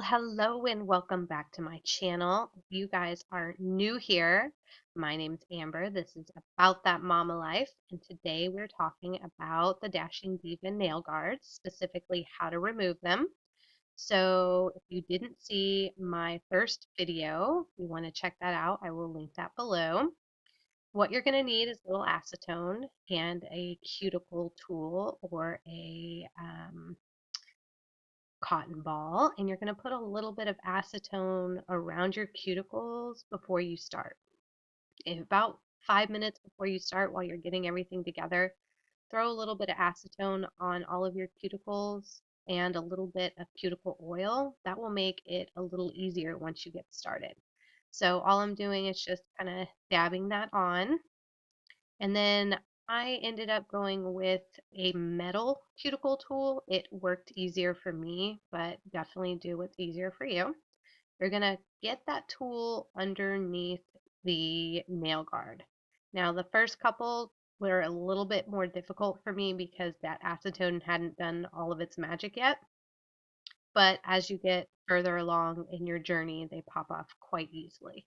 Well, hello and welcome back to my channel. If you guys are new here, my name's Amber. This is About That Mama Life, and today we're talking about the Dashing Diva nail guards, specifically how to remove them. So if you didn't see my first video, you want to check that out, I will link that below. What you're going to need is a little acetone and a cuticle tool or a cotton ball, and you're going to put a little bit of acetone around your cuticles before you start. In about 5 minutes before you start, while you're getting everything together, throw a little bit of acetone on all of your cuticles and a little bit of cuticle oil. That will make it a little easier once you get started. So all I'm doing is just kind of dabbing that on. And then I ended up going with a metal cuticle tool. It worked easier for me, but definitely do what's easier for you. You're going to get that tool underneath the nail guard. Now, the first couple were a little bit more difficult for me because that acetone hadn't done all of its magic yet. But as you get further along in your journey, they pop off quite easily.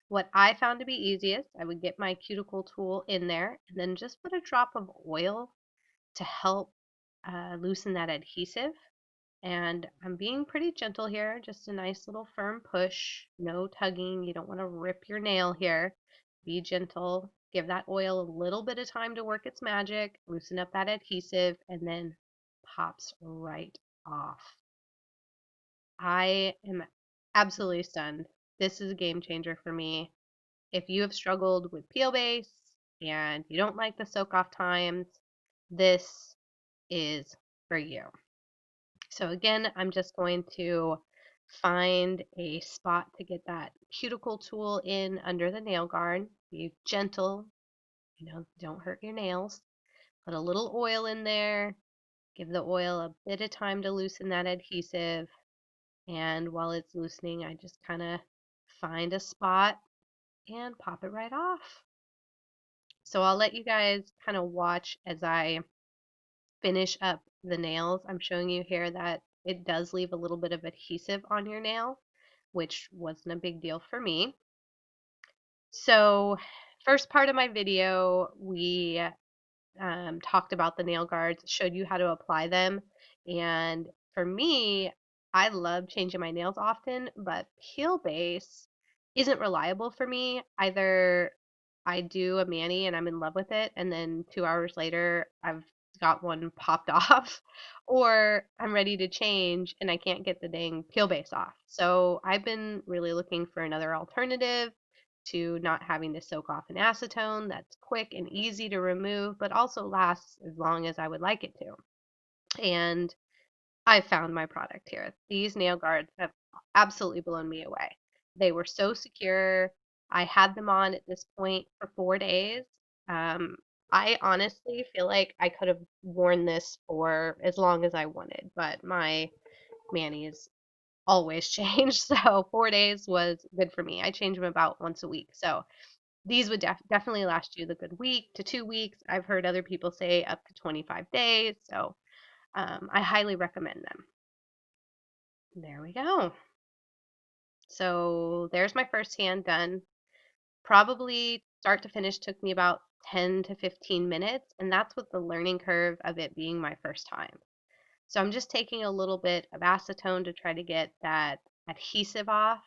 What I found to be easiest, I would get my cuticle tool in there and then just put a drop of oil to help loosen that adhesive. And I'm being pretty gentle here, just a nice little firm push, no tugging. You don't want to rip your nail here. Be gentle, give that oil a little bit of time to work its magic, loosen up that adhesive, and then pops right off. I am absolutely stunned. This is a game changer for me. If you have struggled with peel base and you don't like the soak off times, this is for you. So again, I'm just going to find a spot to get that cuticle tool in under the nail guard. Be gentle, don't hurt your nails. Put a little oil in there. Give the oil a bit of time to loosen that adhesive. And while it's loosening, I just kind of find a spot and pop it right off. So I'll let you guys kind of watch as I finish up the nails. I'm showing you here that it does leave a little bit of adhesive on your nail, which wasn't a big deal for me. So first part of my video, we talked about the nail guards, showed you how to apply them. And for me, I love changing my nails often, but peel base isn't reliable for me. Either I do a mani and I'm in love with it, and then 2 hours later, I've got one popped off, or I'm ready to change and I can't get the dang peel base off. So I've been really looking for another alternative to not having to soak off an acetone that's quick and easy to remove, but also lasts as long as I would like it to. And I found my product here. These nail guards have absolutely blown me away. They were so secure. I had them on at this point for 4 days. Um, I honestly feel like I could have worn this for as long as I wanted, but my manis always change. So 4 days was good for me. I change them about once a week. So these would definitely last you the good week to 2 weeks. I've heard other people say up to 25 days. So I highly recommend them. There we go. So there's my first hand done. Probably start to finish took me about 10 to 15 minutes, and that's with the learning curve of it being my first time. So I'm just taking a little bit of acetone to try to get that adhesive off.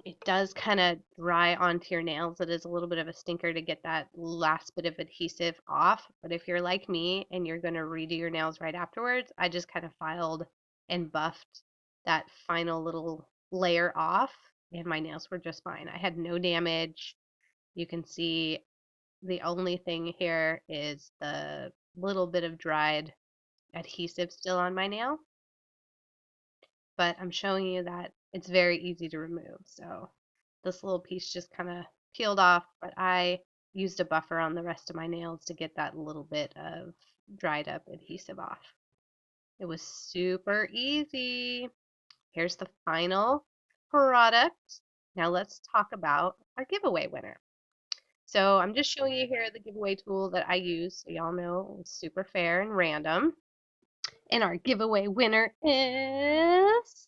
It does kind of dry onto your nails. It is a little bit of a stinker to get that last bit of adhesive off. But if you're like me and you're going to redo your nails right afterwards, I just kind of filed and buffed that final little layer off, and my nails were just fine. I had no damage. You can see the only thing here is the little bit of dried adhesive still on my nail. But I'm showing you that it's very easy to remove. So this little piece just kind of peeled off, but I used a buffer on the rest of my nails to get that little bit of dried up adhesive off. It was super easy. Here's the final product. Now let's talk about our giveaway winner. So I'm just showing you here the giveaway tool that I use, so y'all know it was super fair and random. And our giveaway winner is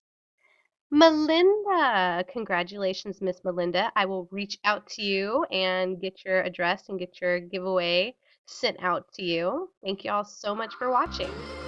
Melinda. Congratulations, Miss Melinda. I will reach out to you and get your address and get your giveaway sent out to you. Thank you all so much for watching.